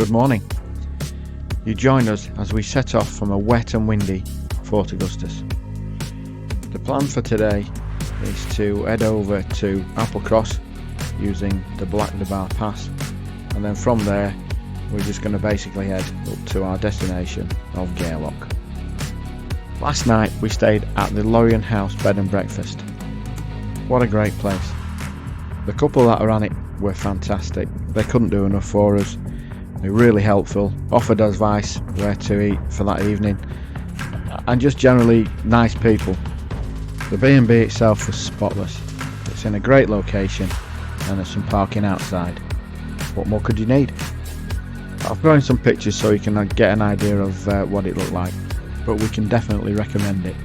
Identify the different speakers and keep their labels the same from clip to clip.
Speaker 1: Good morning. You join us as we set off from a wet and windy Fort Augustus. The plan for today is to head over to Applecross using the Black Bar Pass, and then from there we're just going to basically head up to our destination of Gairloch. Last night we stayed at the Lorien House Bed and Breakfast. What a great place. The couple that ran it were fantastic. They couldn't do enough for us. They were really helpful, offered advice where to eat for that evening, and just generally nice people. The B&B itself was spotless. It's in a great location and there's some parking outside. What more could you need? I've thrown some pictures so you can get an idea of what it looked like, but we can definitely recommend it.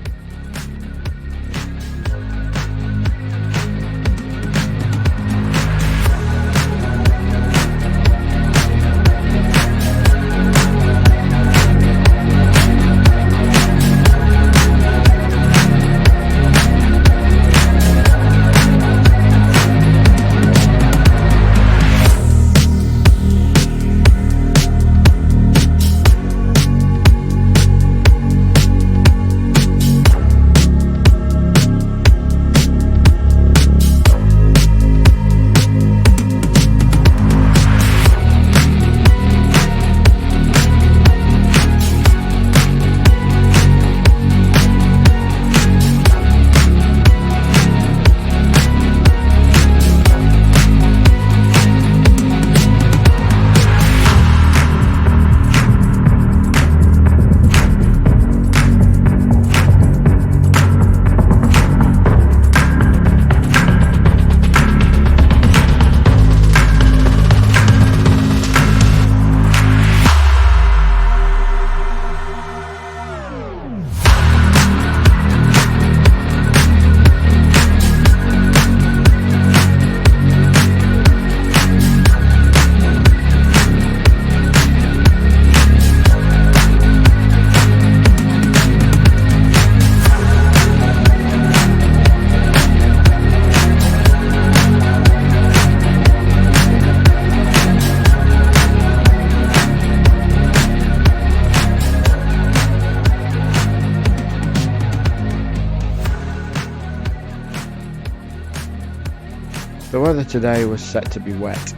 Speaker 1: The weather today was set to be wet.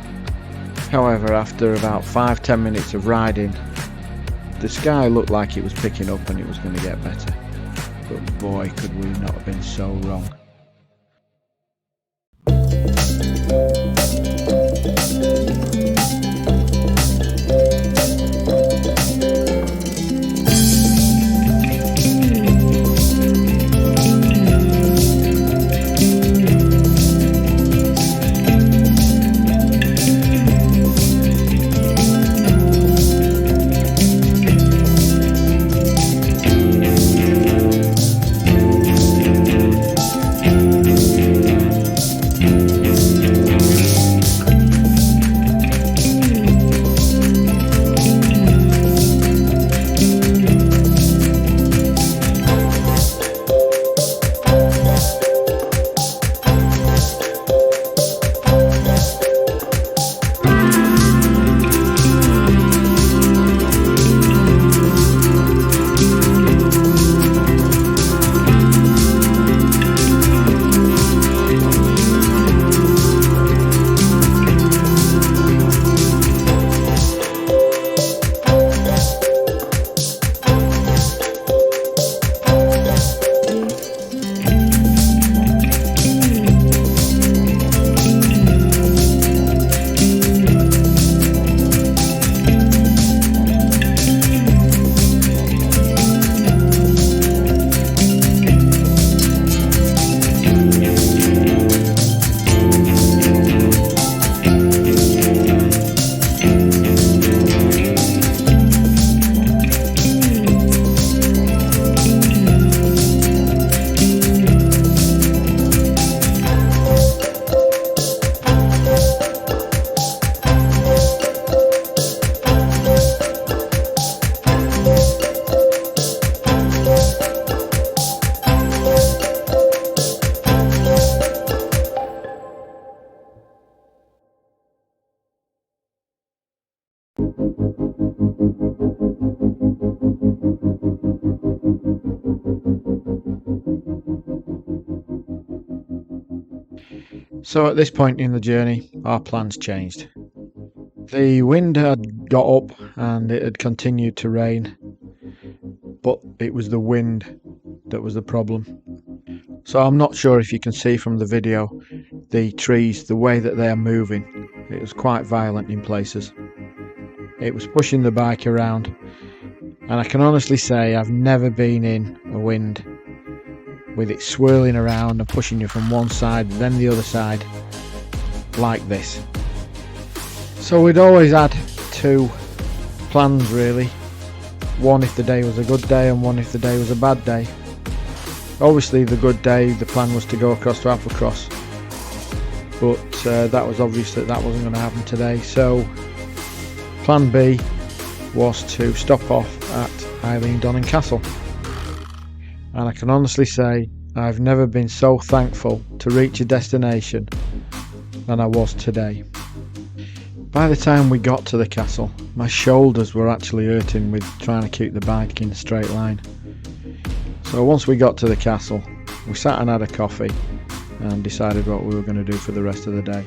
Speaker 1: However, after about 5-10 minutes of riding, the sky looked like it was picking up and it was going to get better. But boy, could we not have been so wrong. So at this point in the journey, our plans changed. The wind had got up and it had continued to rain, but it was the wind that was the problem. So I'm not sure if you can see from the video the trees, the way that they are moving. It was quite violent in places. It was pushing the bike around, and I can honestly say I've never been in a wind with it swirling around and pushing you from one side then the other side like this. So we'd always had two plans really, one if the day was a good day and one if the day was a bad day. Obviously the good day, the plan was to go across to Applecross, but that was obvious that wasn't going to happen today. So plan B was to stop off at Eileen Donnan Castle, and I can honestly say I've never been so thankful to reach a destination than I was today. By the time we got to the castle, my shoulders were actually hurting with trying to keep the bike in a straight line. So once we got to the castle, we sat and had a coffee and decided what we were going to do for the rest of the day.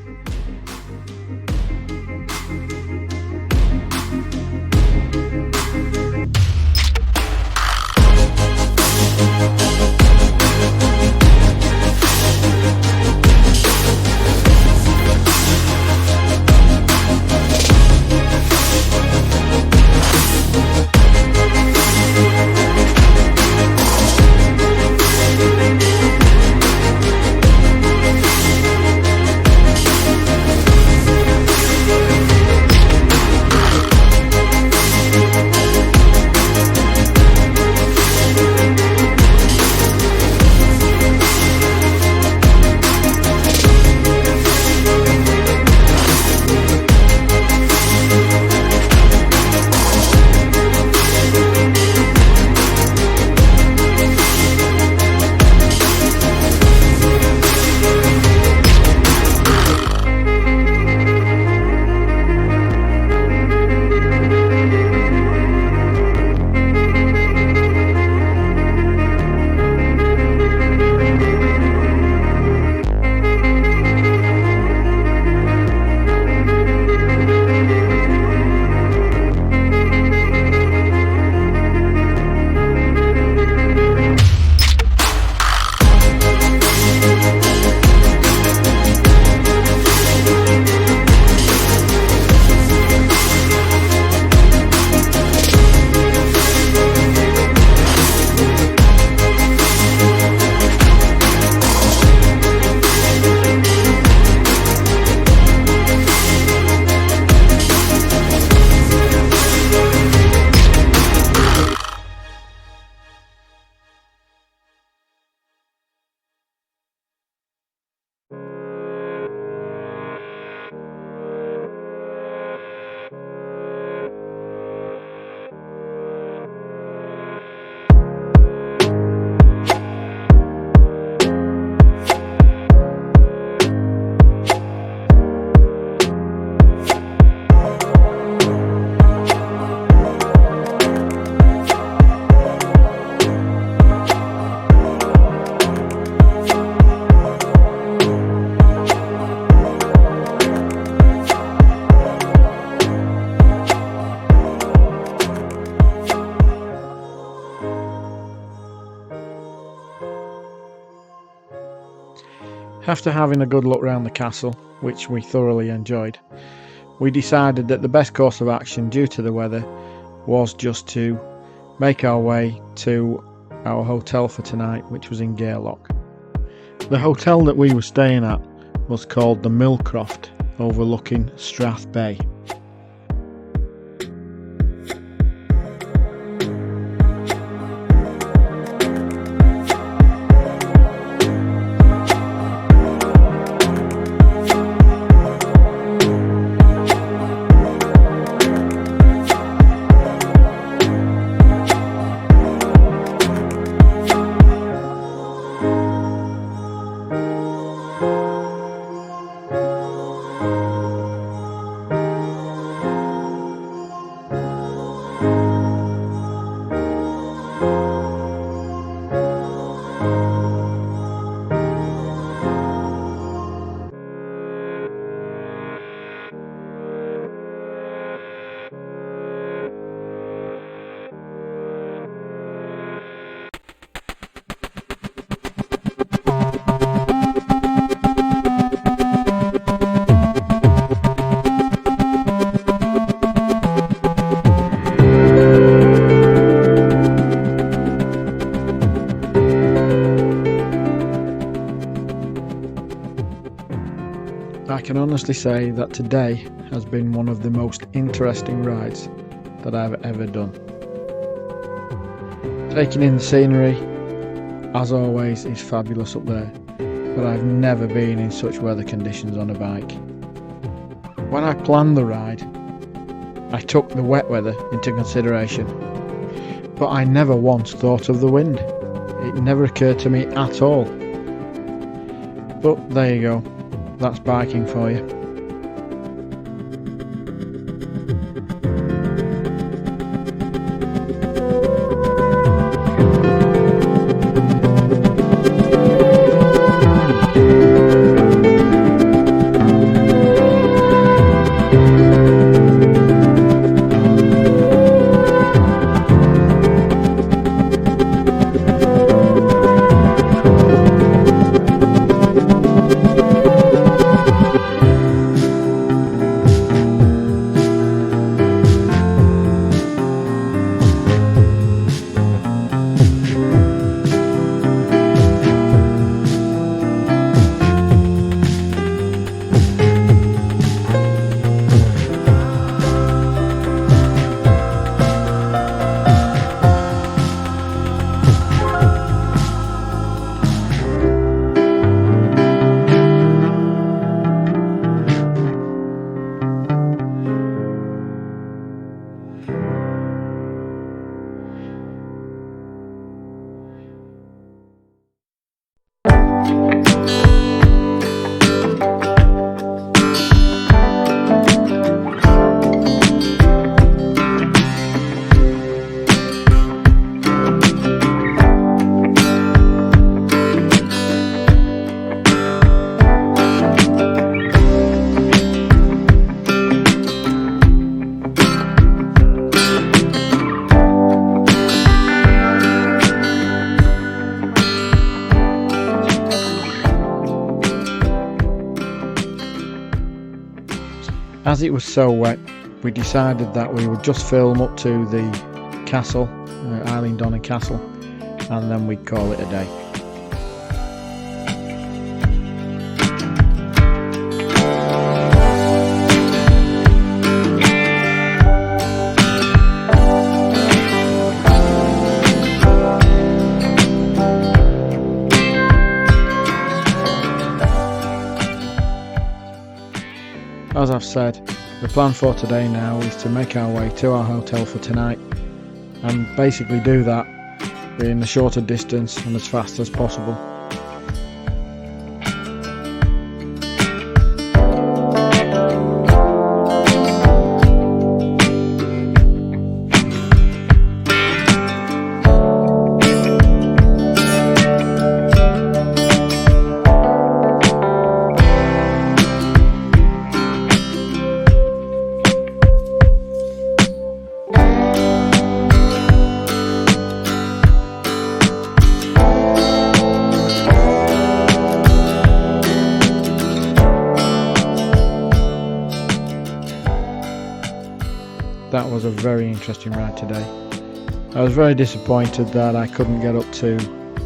Speaker 1: After having a good look round the castle, which we thoroughly enjoyed, we decided that the best course of action due to the weather was just to make our way to our hotel for tonight, which was in Gairloch. The hotel that we were staying at was called the Millcroft, overlooking Strath Bay. can honestly say that today has been one of the most interesting rides that I've ever done. Taking in the scenery, as always, is fabulous up there, but I've never been in such weather conditions on a bike. When I planned the ride, I took the wet weather into consideration, but I never once thought of the wind. It never occurred to me at all. But there you go, that's biking for you. As it was so wet, we decided that we would just film up to the castle, Eilean Castle, and then we'd call it a day. As I've said, the plan for today now is to make our way to our hotel for tonight and basically do that in a shorter distance and as fast as possible. That was a very interesting ride today. I was very disappointed that I couldn't get up to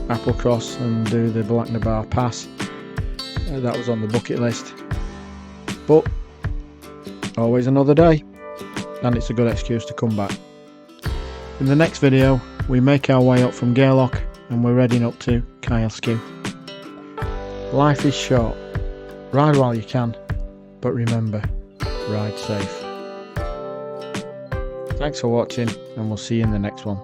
Speaker 1: Applecross and do the Blacknabar Pass. That was on the bucket list. But always another day, and it's a good excuse to come back. In the next video, we make our way up from Gairloch and we're heading up to Kyleskew. Life is short. Ride while you can, but remember, ride safe. Thanks for watching, and we'll see you in the next one.